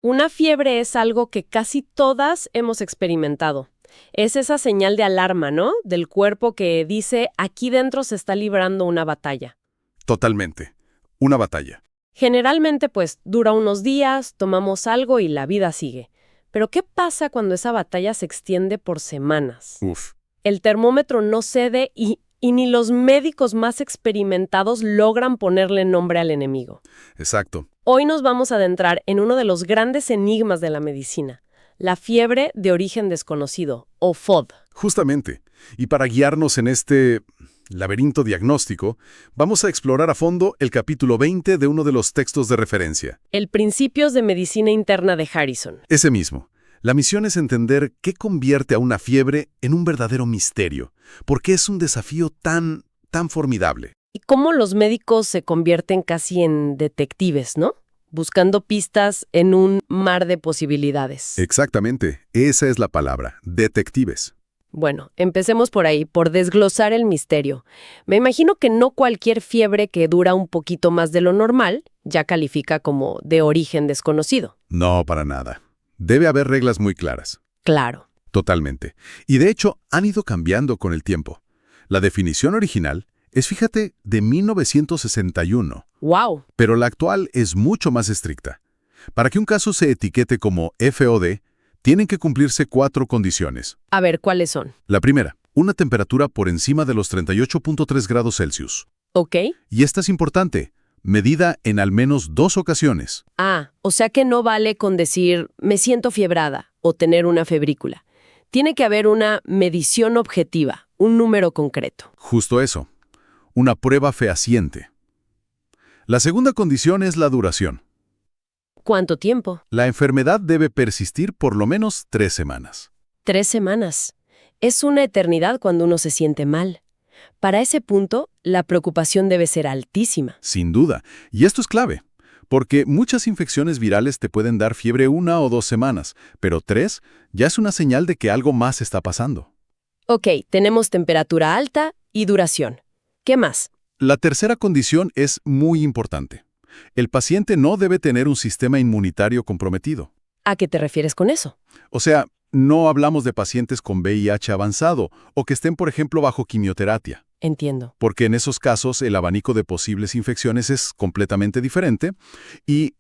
Una fiebre es algo que casi todas hemos experimentado. Es esa señal de alarma, ¿no? Del cuerpo que dice, aquí dentro se está librando una batalla. Totalmente. Una batalla. Generalmente, pues, dura unos días, tomamos algo y la vida sigue. Pero ¿qué pasa cuando esa batalla se extiende por semanas? Uf. El termómetro no cede y ni los médicos más experimentados logran ponerle nombre al enemigo. Exacto. Hoy nos vamos a adentrar en uno de los grandes enigmas de la medicina, la fiebre de origen desconocido, o FOD. Justamente. Y para guiarnos en este laberinto diagnóstico, vamos a explorar a fondo el capítulo 20 de uno de los textos de referencia. El Principios de Medicina Interna de Harrison. Ese mismo. La misión es entender qué convierte a una fiebre en un verdadero misterio, porque es un desafío tan formidable. Y cómo los médicos se convierten casi en detectives, ¿no? Buscando pistas en un mar de posibilidades. Exactamente. Esa es la palabra. Detectives. Bueno, empecemos por ahí, por desglosar el misterio. Me imagino que no cualquier fiebre que dura un poquito más de lo normal ya califica como de origen desconocido. No, para nada. Debe haber reglas muy claras. Claro. Totalmente. Y de hecho, han ido cambiando con el tiempo. La definición original es, fíjate, de 1961. ¡Wow! Pero la actual es mucho más estricta. Para que un caso se etiquete como FOD, tienen que cumplirse 4 condiciones. A ver, ¿cuáles son? La primera, una temperatura por encima de los 38.3 grados Celsius. ¿Ok? Y esta es importante, medida en al menos 2 ocasiones. Ah, o sea que no vale con decir me siento fiebrada o tener una febrícula. Tiene que haber una medición objetiva, un número concreto. Justo eso. Una prueba fehaciente. La segunda condición es la duración. ¿Cuánto tiempo? La enfermedad debe persistir por lo menos 3 semanas. 3 semanas. Es una eternidad cuando uno se siente mal. Para ese punto, la preocupación debe ser altísima. Sin duda. Y esto es clave, porque muchas infecciones virales te pueden dar fiebre 1 o 2 semanas, pero 3 ya es una señal de que algo más está pasando. Ok, tenemos temperatura alta y duración. ¿Qué más? La tercera condición es muy importante. El paciente no debe tener un sistema inmunitario comprometido. ¿A qué te refieres con eso? O sea, no hablamos de pacientes con VIH avanzado o que estén, por ejemplo, bajo quimioterapia, Entiendo. porque en esos casos el abanico de posibles infecciones es completamente diferente y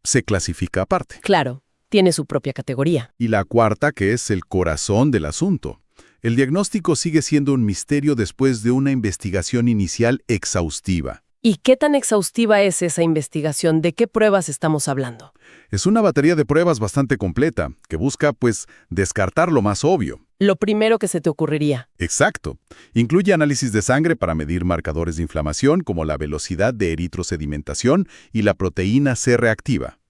se clasifica aparte. Claro, tiene su propia categoría. Y la cuarta, que es el corazón del asunto. El diagnóstico sigue siendo un misterio después de una investigación inicial exhaustiva. ¿Y qué tan exhaustiva es esa investigación? ¿De qué pruebas estamos hablando? Es una batería de pruebas bastante completa, que busca, pues, descartar lo más obvio. Lo primero que se te ocurriría. Exacto. Incluye análisis de sangre para medir marcadores de inflamación como la velocidad de eritrosedimentación y la proteína C reactiva.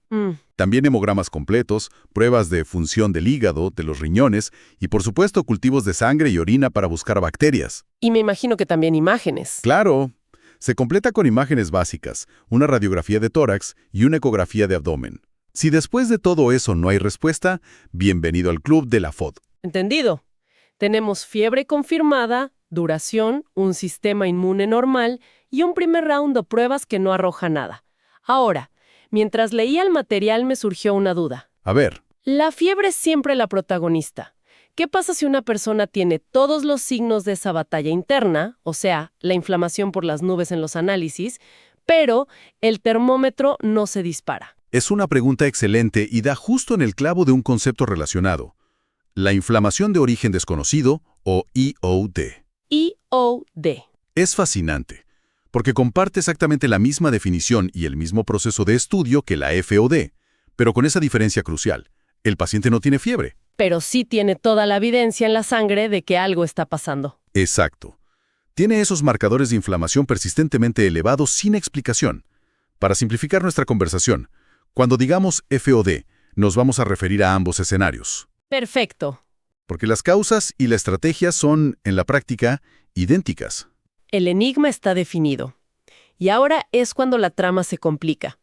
También hemogramas completos, pruebas de función del hígado, de los riñones y, por supuesto, cultivos de sangre y orina para buscar bacterias. Y me imagino que también imágenes. ¡Claro! Se completa con imágenes básicas, una radiografía de tórax y una ecografía de abdomen. Si después de todo eso no hay respuesta, bienvenido al club de la FOD. Entendido. Tenemos fiebre confirmada, duración, un sistema inmune normal y un primer round de pruebas que no arroja nada. Ahora, mientras leía el material me surgió una duda. A ver. La fiebre es siempre la protagonista. ¿Qué pasa si una persona tiene todos los signos de esa batalla interna, o sea, la inflamación por las nubes en los análisis, pero el termómetro no se dispara? Es una pregunta excelente y da justo en el clavo de un concepto relacionado. La inflamación de origen desconocido, o IOD. IOD. Es fascinante, porque comparte exactamente la misma definición y el mismo proceso de estudio que la FOD, pero con esa diferencia crucial. El paciente no tiene fiebre. Pero sí tiene toda la evidencia en la sangre de que algo está pasando. Exacto. Tiene esos marcadores de inflamación persistentemente elevados sin explicación. Para simplificar nuestra conversación, cuando digamos FOD, nos vamos a referir a ambos escenarios. Perfecto. Porque las causas y la estrategia son, en la práctica, idénticas. El enigma está definido. Y ahora es cuando la trama se complica.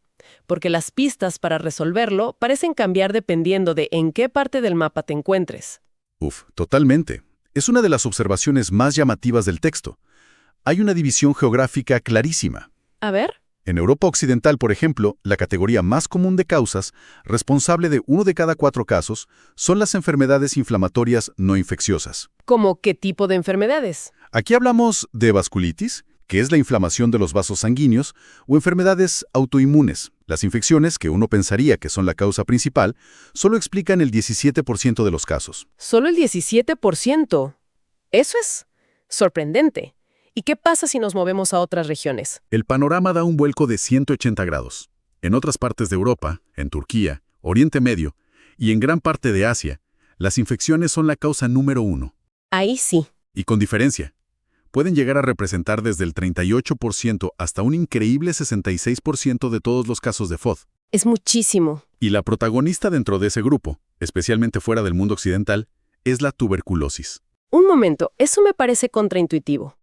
Porque las pistas para resolverlo parecen cambiar dependiendo de en qué parte del mapa te encuentres. Totalmente. Es una de las observaciones más llamativas del texto. Hay una división geográfica clarísima. A ver. En Europa Occidental, por ejemplo, la categoría más común de causas, responsable de 1 de cada 4 casos, son las enfermedades inflamatorias no infecciosas. ¿Cómo qué tipo de enfermedades? Aquí hablamos de vasculitis, que es la inflamación de los vasos sanguíneos, o enfermedades autoinmunes. Las infecciones, que uno pensaría que son la causa principal, solo explican el 17% de los casos. Solo el 17%. Eso es sorprendente. ¿Y qué pasa si nos movemos a otras regiones? El panorama da un vuelco de 180 grados. En otras partes de Europa, en Turquía, Oriente Medio y en gran parte de Asia, las infecciones son la causa número 1. Ahí sí. Y con diferencia. Pueden llegar a representar desde el 38% hasta un increíble 66% de todos los casos de FOD. Es muchísimo. Y la protagonista dentro de ese grupo, especialmente fuera del mundo occidental, es la tuberculosis. Un momento, eso me parece contraintuitivo.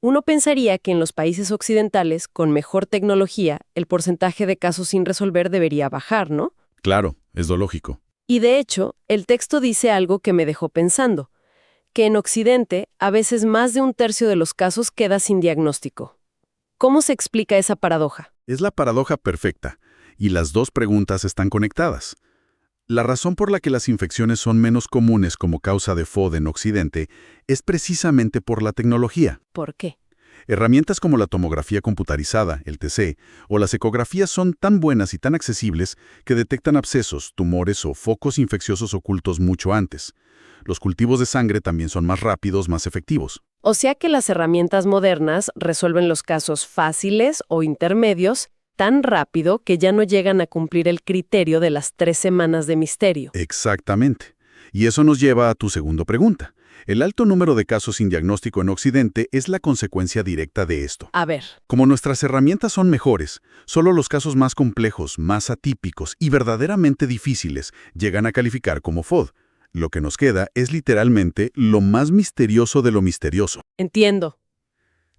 Uno pensaría que en los países occidentales, con mejor tecnología, el porcentaje de casos sin resolver debería bajar, ¿no? Claro, es lo lógico. Y de hecho, el texto dice algo que me dejó pensando, que en Occidente, a veces más de un tercio de los casos queda sin diagnóstico. ¿Cómo se explica esa paradoja? Es la paradoja perfecta, y las dos preguntas están conectadas. La razón por la que las infecciones son menos comunes como causa de FOD en Occidente es precisamente por la tecnología. ¿Por qué? Herramientas como la tomografía computarizada, el TC, o las ecografías son tan buenas y tan accesibles que detectan abscesos, tumores o focos infecciosos ocultos mucho antes. Los cultivos de sangre también son más rápidos, más efectivos. O sea que las herramientas modernas resuelven los casos fáciles o intermedios tan rápido que ya no llegan a cumplir el criterio de las 3 semanas de misterio. Exactamente. Y eso nos lleva a tu segunda pregunta. El alto número de casos sin diagnóstico en Occidente es la consecuencia directa de esto. A ver. Como nuestras herramientas son mejores, solo los casos más complejos, más atípicos y verdaderamente difíciles llegan a calificar como FOD. Lo que nos queda es literalmente lo más misterioso de lo misterioso. Entiendo.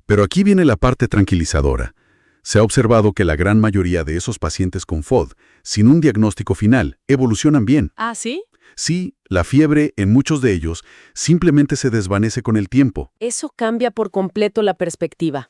Pero aquí viene la parte tranquilizadora. Se ha observado que la gran mayoría de esos pacientes con FOD, sin un diagnóstico final, evolucionan bien. ¿Ah, sí? Sí, la fiebre, en muchos de ellos, simplemente se desvanece con el tiempo. Eso cambia por completo la perspectiva.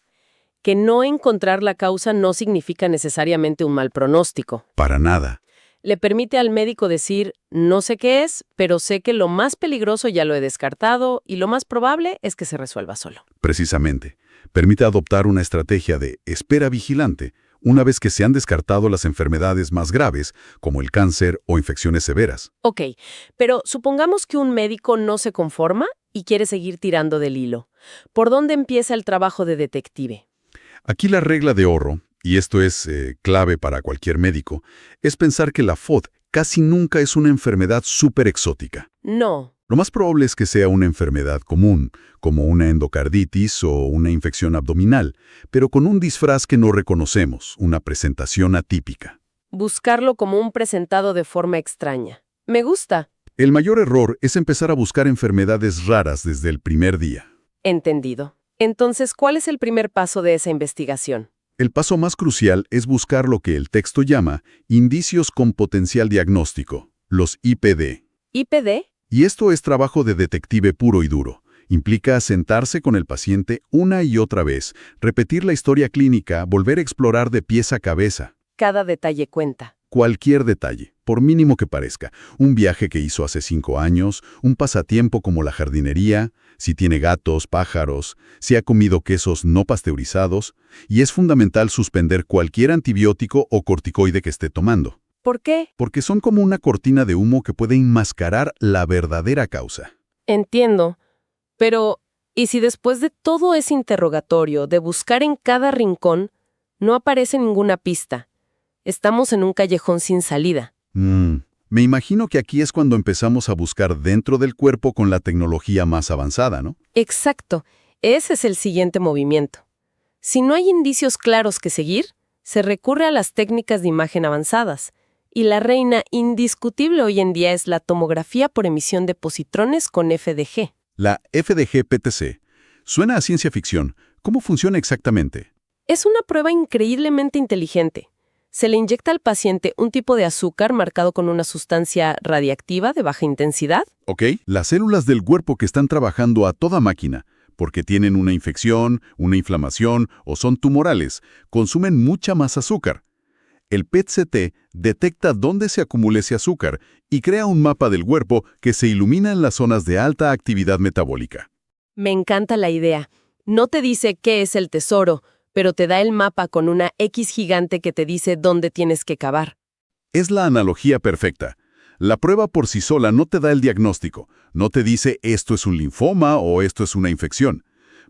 Que no encontrar la causa no significa necesariamente un mal pronóstico. Para nada. Le permite al médico decir, no sé qué es, pero sé que lo más peligroso ya lo he descartado y lo más probable es que se resuelva solo. Precisamente. Permite adoptar una estrategia de espera vigilante una vez que se han descartado las enfermedades más graves, como el cáncer o infecciones severas. Ok, pero supongamos que un médico no se conforma y quiere seguir tirando del hilo. ¿Por dónde empieza el trabajo de detective? Aquí la regla de oro, y esto es clave para cualquier médico, es pensar que la FOD casi nunca es una enfermedad súper exótica. No. Lo más probable es que sea una enfermedad común, como una endocarditis o una infección abdominal, pero con un disfraz que no reconocemos, una presentación atípica. Buscarlo como un presentado de forma extraña. Me gusta. El mayor error es empezar a buscar enfermedades raras desde el primer día. Entendido. Entonces, ¿cuál es el primer paso de esa investigación? El paso más crucial es buscar lo que el texto llama indicios con potencial diagnóstico, los IPD. ¿IPD? Y esto es trabajo de detective puro y duro. Implica sentarse con el paciente una y otra vez, repetir la historia clínica, volver a explorar de pies a cabeza. Cada detalle cuenta. Cualquier detalle, por mínimo que parezca. Un viaje que hizo hace 5 años, un pasatiempo como la jardinería, si tiene gatos, pájaros, si ha comido quesos no pasteurizados, y es fundamental suspender cualquier antibiótico o corticoide que esté tomando. ¿Por qué? Porque son como una cortina de humo que puede enmascarar la verdadera causa. Entiendo. Pero, ¿y si después de todo ese interrogatorio, de buscar en cada rincón, no aparece ninguna pista? Estamos en un callejón sin salida. Me imagino que aquí es cuando empezamos a buscar dentro del cuerpo con la tecnología más avanzada, ¿no? Exacto. Ese es el siguiente movimiento. Si no hay indicios claros que seguir, se recurre a las técnicas de imagen avanzadas. Y la reina indiscutible hoy en día es la tomografía por emisión de positrones con FDG. La FDG-PTC. Suena a ciencia ficción. ¿Cómo funciona exactamente? Es una prueba increíblemente inteligente. Se le inyecta al paciente un tipo de azúcar marcado con una sustancia radiactiva de baja intensidad. Ok, las células del cuerpo que están trabajando a toda máquina, porque tienen una infección, una inflamación o son tumorales, consumen mucha más azúcar. El PET-CT detecta dónde se acumula ese azúcar y crea un mapa del cuerpo que se ilumina en las zonas de alta actividad metabólica. Me encanta la idea. No te dice qué es el tesoro, pero te da el mapa con una X gigante que te dice dónde tienes que cavar. Es la analogía perfecta. La prueba por sí sola no te da el diagnóstico, no te dice esto es un linfoma o esto es una infección,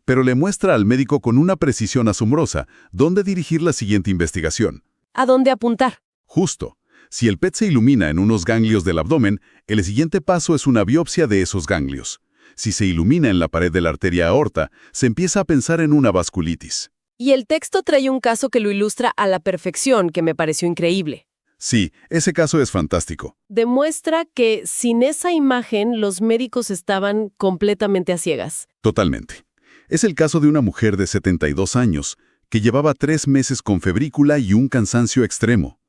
pero le muestra al médico con una precisión asombrosa dónde dirigir la siguiente investigación. ¿A dónde apuntar? Justo. Si el PET se ilumina en unos ganglios del abdomen, el siguiente paso es una biopsia de esos ganglios. Si se ilumina en la pared de la arteria aorta, se empieza a pensar en una vasculitis. Y el texto trae un caso que lo ilustra a la perfección, que me pareció increíble. Sí, ese caso es fantástico. Demuestra que sin esa imagen los médicos estaban completamente a ciegas. Totalmente. Es el caso de una mujer de 72 años que llevaba 3 meses con febrícula y un cansancio extremo.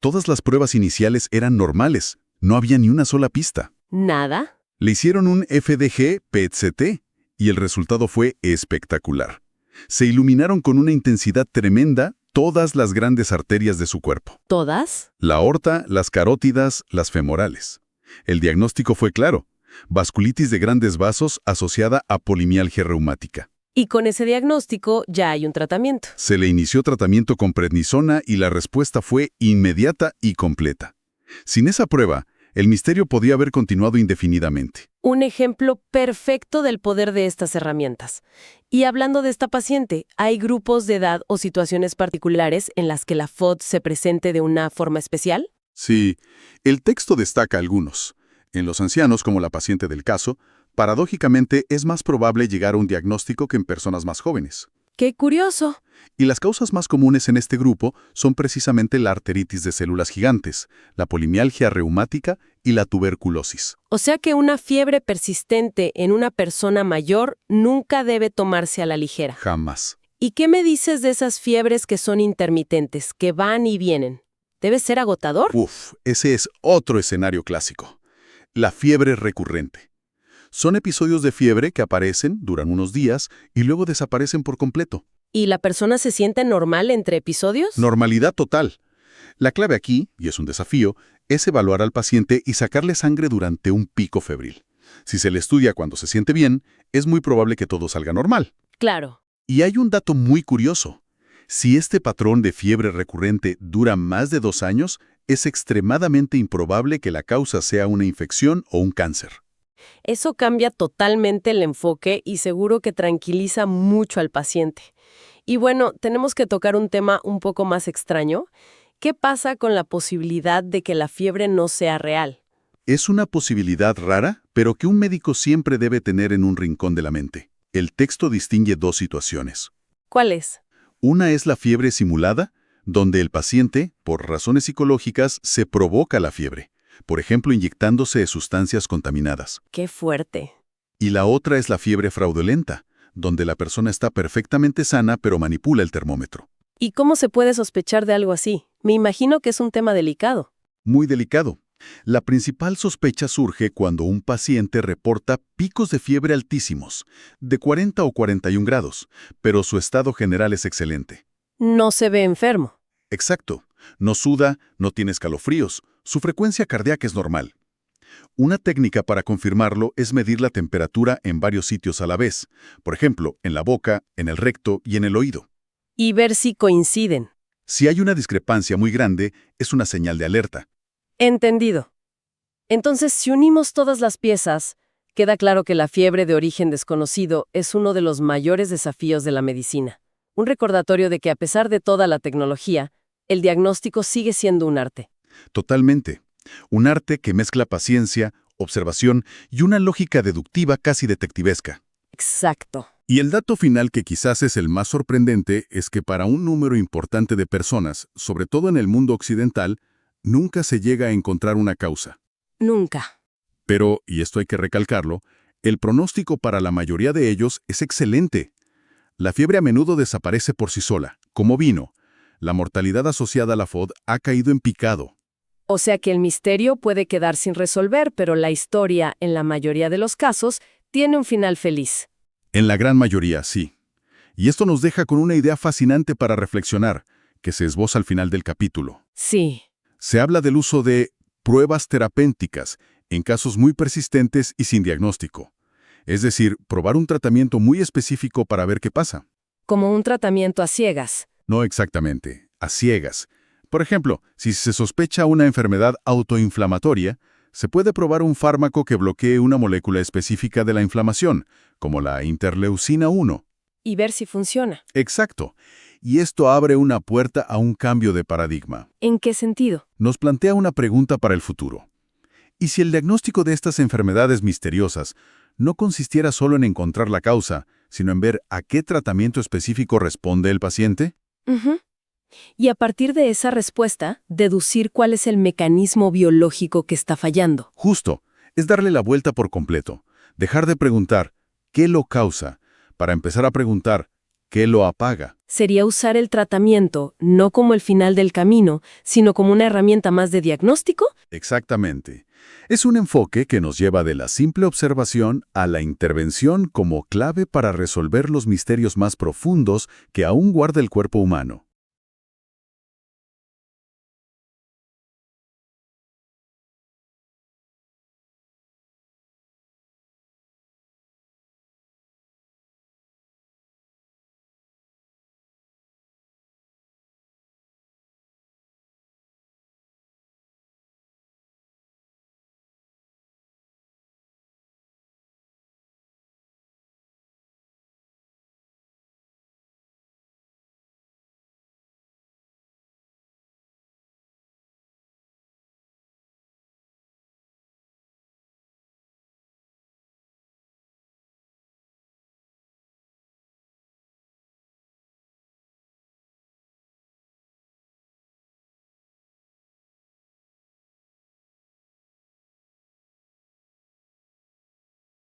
Todas las pruebas iniciales eran normales, no había ni una sola pista. ¿Nada? Le hicieron un FDG PET-CT y el resultado fue espectacular. Se iluminaron con una intensidad tremenda todas las grandes arterias de su cuerpo. ¿Todas? La aorta, las carótidas, las femorales. El diagnóstico fue claro: vasculitis de grandes vasos asociada a polimialgia reumática. Y con ese diagnóstico ya hay un tratamiento. Se le inició tratamiento con prednisona y la respuesta fue inmediata y completa. Sin esa prueba, el misterio podía haber continuado indefinidamente. Un ejemplo perfecto del poder de estas herramientas. Y hablando de esta paciente, ¿hay grupos de edad o situaciones particulares en las que la FOD se presente de una forma especial? Sí, el texto destaca algunos. En los ancianos, como la paciente del caso, paradójicamente es más probable llegar a un diagnóstico que en personas más jóvenes. ¡Qué curioso! Y las causas más comunes en este grupo son precisamente la arteritis de células gigantes, la polimialgia reumática y la tuberculosis. O sea que una fiebre persistente en una persona mayor nunca debe tomarse a la ligera. Jamás. ¿Y qué me dices de esas fiebres que son intermitentes, que van y vienen? ¿Debe ser agotador? Ese es otro escenario clásico. La fiebre recurrente. Son episodios de fiebre que aparecen, duran unos días y luego desaparecen por completo. ¿Y la persona se siente normal entre episodios? Normalidad total. La clave aquí, y es un desafío, es evaluar al paciente y sacarle sangre durante un pico febril. Si se le estudia cuando se siente bien, es muy probable que todo salga normal. Claro. Y hay un dato muy curioso. Si este patrón de fiebre recurrente dura más de 2 años, es extremadamente improbable que la causa sea una infección o un cáncer. Eso cambia totalmente el enfoque y seguro que tranquiliza mucho al paciente. Y bueno, tenemos que tocar un tema un poco más extraño. ¿Qué pasa con la posibilidad de que la fiebre no sea real? Es una posibilidad rara, pero que un médico siempre debe tener en un rincón de la mente. El texto distingue 2 situaciones. ¿Cuál es? Una es la fiebre simulada, donde el paciente, por razones psicológicas, se provoca la fiebre, por ejemplo, inyectándose sustancias contaminadas. ¡Qué fuerte! Y la otra es la fiebre fraudulenta, donde la persona está perfectamente sana pero manipula el termómetro. ¿Y cómo se puede sospechar de algo así? Me imagino que es un tema delicado. Muy delicado. La principal sospecha surge cuando un paciente reporta picos de fiebre altísimos, de 40 o 41 grados, pero su estado general es excelente. No se ve enfermo. Exacto. No suda, no tiene escalofríos, su frecuencia cardíaca es normal. Una técnica para confirmarlo es medir la temperatura en varios sitios a la vez, por ejemplo, en la boca, en el recto y en el oído. Y ver si coinciden. Si hay una discrepancia muy grande, es una señal de alerta. Entendido. Entonces, si unimos todas las piezas, queda claro que la fiebre de origen desconocido es uno de los mayores desafíos de la medicina. Un recordatorio de que a pesar de toda la tecnología, el diagnóstico sigue siendo un arte. Totalmente. Un arte que mezcla paciencia, observación y una lógica deductiva casi detectivesca. Exacto. Y el dato final que quizás es el más sorprendente es que para un número importante de personas, sobre todo en el mundo occidental, nunca se llega a encontrar una causa. Nunca. Pero, y esto hay que recalcarlo, el pronóstico para la mayoría de ellos es excelente. La fiebre a menudo desaparece por sí sola, como vino. La mortalidad asociada a la FOD ha caído en picado. O sea que el misterio puede quedar sin resolver, pero la historia, en la mayoría de los casos, tiene un final feliz. En la gran mayoría, sí. Y esto nos deja con una idea fascinante para reflexionar, que se esboza al final del capítulo. Sí. Se habla del uso de pruebas terapéuticas en casos muy persistentes y sin diagnóstico. Es decir, probar un tratamiento muy específico para ver qué pasa. Como un tratamiento a ciegas. No exactamente, a ciegas. Por ejemplo, si se sospecha una enfermedad autoinflamatoria, se puede probar un fármaco que bloquee una molécula específica de la inflamación, como la interleucina 1. Y ver si funciona. Exacto. Y esto abre una puerta a un cambio de paradigma. ¿En qué sentido? Nos plantea una pregunta para el futuro. ¿Y si el diagnóstico de estas enfermedades misteriosas no consistiera solo en encontrar la causa, sino en ver a qué tratamiento específico responde el paciente? Ujú. Y a partir de esa respuesta, deducir cuál es el mecanismo biológico que está fallando. Justo, es darle la vuelta por completo. Dejar de preguntar ¿qué lo causa? Para empezar a preguntar ¿qué lo apaga? Sería usar el tratamiento no como el final del camino, sino como una herramienta más de diagnóstico. Exactamente. Es un enfoque que nos lleva de la simple observación a la intervención como clave para resolver los misterios más profundos que aún guarda el cuerpo humano.